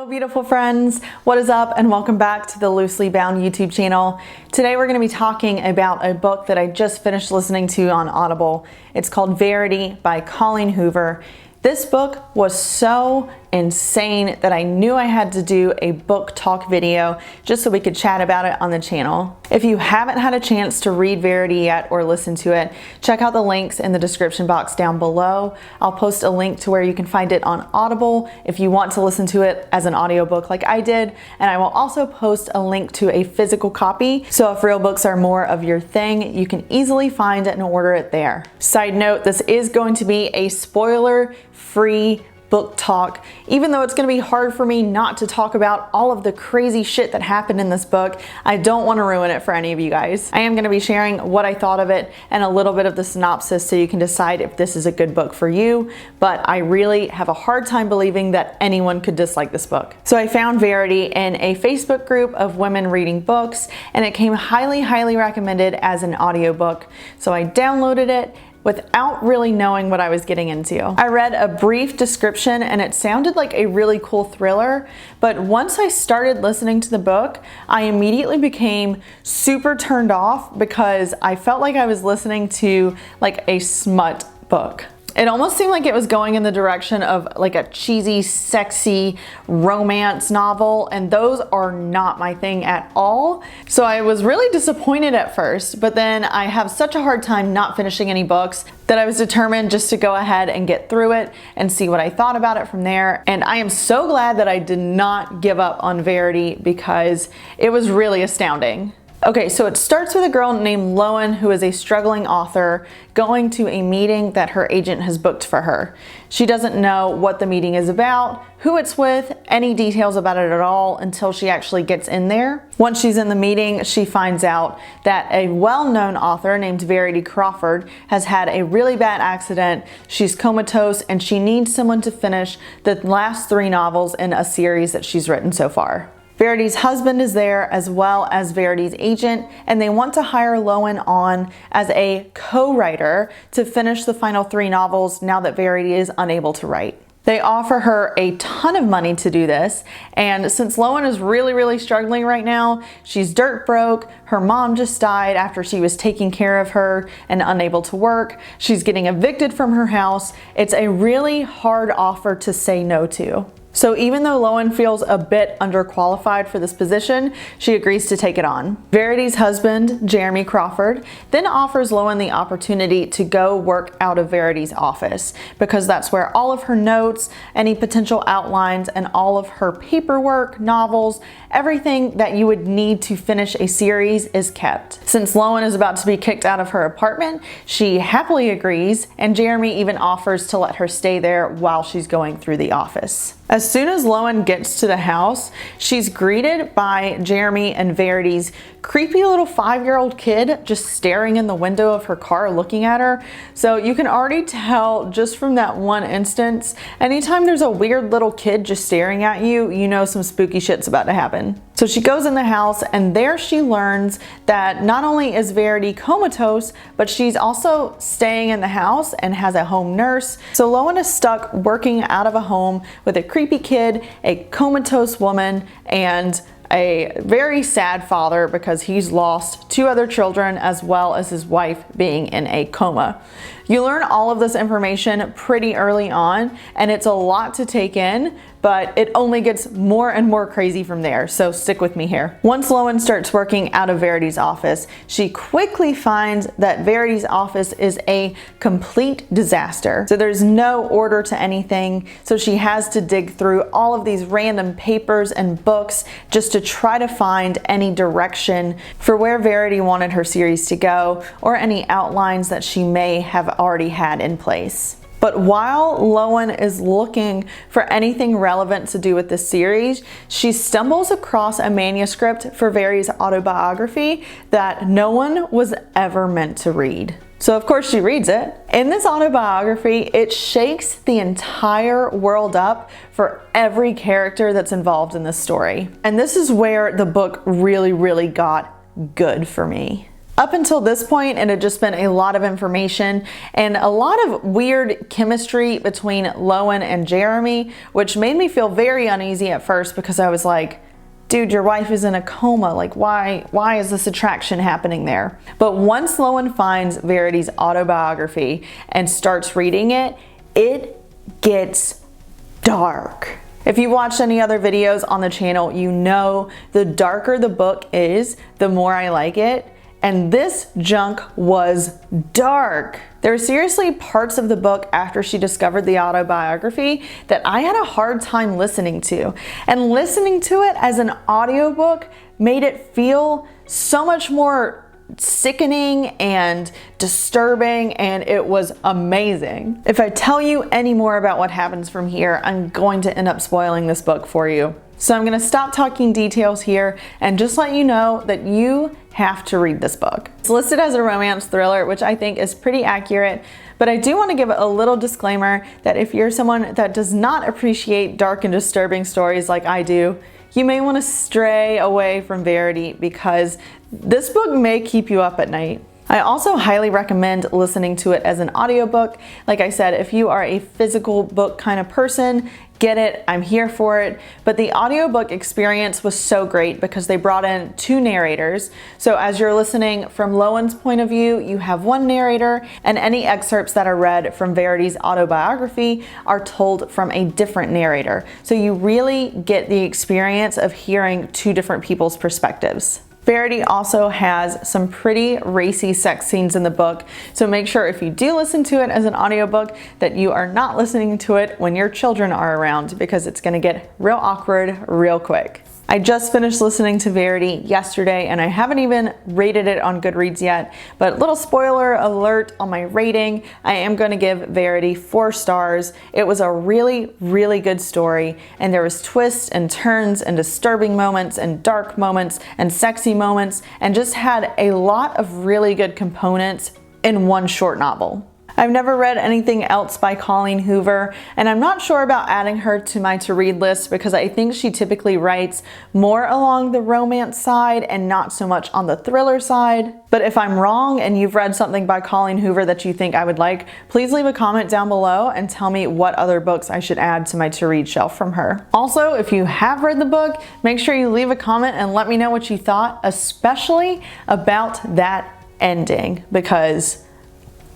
Hello beautiful friends, what is up and welcome back to the Loosely Bound YouTube channel. Today we're going to be talking about a book that I just finished listening to on Audible. It's called Verity by Colleen Hoover. This book was so insane that I knew I had to do a book talk video just so we could chat about it on the channel. If you haven't had a chance to read Verity yet or listen to it, check out the links in the description box down below. I'll post a link to where you can find it on Audible if you want to listen to it as an audiobook like I did, and I will also post a link to a physical copy, so if real books are more of your thing, you can easily find it and order it there. Side note, this is going to be a spoiler-free book talk, even though it's going to be hard for me not to talk about all of the crazy shit that happened in this book. I don't want to ruin it for any of you guys. I am going to be sharing what I thought of it and a little bit of the synopsis so you can decide if this is a good book for you, but I really have a hard time believing that anyone could dislike this book. So I found Verity in a Facebook group of women reading books, and it came highly recommended as an audiobook. So I downloaded it without really knowing what I was getting into. I read a brief description and it sounded like a really cool thriller, but once I started listening to the book, I immediately became super turned off because I felt like I was listening to like a smut book. It almost seemed like it was going in the direction of like a cheesy, sexy romance novel, and those are not my thing at all. So I was really disappointed at first, but then I have such a hard time not finishing any books that I was determined just to go ahead and get through it and see what I thought about it from there. And I am so glad that I did not give up on Verity because it was really astounding. Okay, so it starts with a girl named Lowen who is a struggling author going to a meeting that her agent has booked for her. She doesn't know what the meeting is about, who it's with, any details about it at all until she actually gets in there. Once she's in the meeting, she finds out that a well-known author named Verity Crawford has had a really bad accident. She's comatose and she needs someone to finish the last 3 novels in a series that she's written so far. Verity's husband is there as well as Verity's agent, and they want to hire Lowen on as a co-writer to finish the final 3 novels now that Verity is unable to write. They offer her a ton of money to do this, and since Lowen is really struggling right now, she's dirt broke, her mom just died after she was taking care of her and unable to work, she's getting evicted from her house. It's a really hard offer to say no to. So even though Lowen feels a bit underqualified for this position, she agrees to take it on. Verity's husband, Jeremy Crawford, then offers Lowen the opportunity to go work out of Verity's office because that's where all of her notes, any potential outlines, and all of her paperwork, novels, everything that you would need to finish a series is kept. Since Lowen is about to be kicked out of her apartment, she happily agrees, and Jeremy even offers to let her stay there while she's going through the office. As soon as Lowen gets to the house, she's greeted by Jeremy and Verity's creepy little 5-year-old kid just staring in the window of her car looking at her. So you can already tell just from that one instance, anytime there's a weird little kid just staring at you, you know some spooky shit's about to happen. So she goes in the house and there she learns that not only is Verity comatose, but she's also staying in the house and has a home nurse. So Lowen is stuck working out of a home with a creepy kid, a comatose woman, and a very sad father because he's lost 2 other children as well as his wife being in a coma. You learn all of this information pretty early on, and it's a lot to take in, but it only gets more and more crazy from there, so stick with me here. Once Lowen starts working out of Verity's office, she quickly finds that Verity's office is a complete disaster. So there's no order to anything, so she has to dig through all of these random papers and books just to try to find any direction for where Verity wanted her series to go or any outlines that she may have already had in place. But while Lowen is looking for anything relevant to do with the series, she stumbles across a manuscript for Verity's autobiography that no one was ever meant to read. So of course she reads it. In this autobiography, it shakes the entire world up for every character that's involved in this story. And this is where the book really got good for me. Up until this point, it had just been a lot of information and a lot of weird chemistry between Lowen and Jeremy, which made me feel very uneasy at first because I was like, dude, your wife is in a coma. Like, why is this attraction happening there? But once Lowen finds Verity's autobiography and starts reading it, it gets dark. If you've watched any other videos on the channel, you know the darker the book is, the more I like it. And this junk was dark. There were seriously parts of the book after she discovered the autobiography that I had a hard time listening to. And listening to it as an audiobook made it feel so much more sickening and disturbing, and it was amazing. If I tell you any more about what happens from here, I'm going to end up spoiling this book for you. So I'm going to stop talking details here and just let you know that you have to read this book. It's listed as a romance thriller, which I think is pretty accurate, but I do want to give a little disclaimer that if you're someone that does not appreciate dark and disturbing stories like I do, you may want to stray away from Verity because this book may keep you up at night. I also highly recommend listening to it as an audiobook. Like I said, if you are a physical book kind of person, get it, I'm here for it. But the audiobook experience was so great because they brought in 2 narrators. So as you're listening from Lowen's point of view, you have 1 narrator, and any excerpts that are read from Verity's autobiography are told from a different narrator. So you really get the experience of hearing 2 different people's perspectives. Verity also has some pretty racy sex scenes in the book, so make sure if you do listen to it as an audiobook that you are not listening to it when your children are around, because it's going to get real awkward real quick. I just finished listening to Verity yesterday and I haven't even rated it on Goodreads yet, but little spoiler alert on my rating, I am going to give Verity 4 stars. It was a really, really good story, and there was twists and turns and disturbing moments and dark moments and sexy moments, and just had a lot of really good components in one short novel. I've never read anything else by Colleen Hoover, and I'm not sure about adding her to my to-read list because I think she typically writes more along the romance side and not so much on the thriller side. But if I'm wrong and you've read something by Colleen Hoover that you think I would like, please leave a comment down below and tell me what other books I should add to my to-read shelf from her. Also, if you have read the book, make sure you leave a comment and let me know what you thought, especially about that ending, because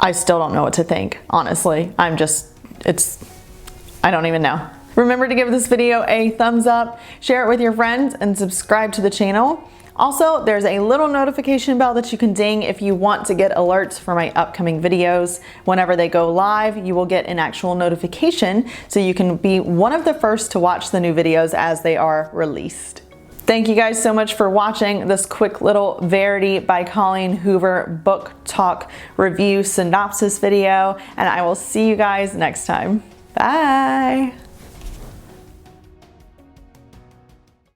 I still don't know what to think, honestly. I don't even know. Remember to give this video a thumbs up, share it with your friends, and subscribe to the channel. Also, there's a little notification bell that you can ding if you want to get alerts for my upcoming videos. Whenever they go live, you will get an actual notification so you can be one of the first to watch the new videos as they are released. Thank you guys so much for watching this quick little Verity by Colleen Hoover book talk review synopsis video, and I will see you guys next time. Bye!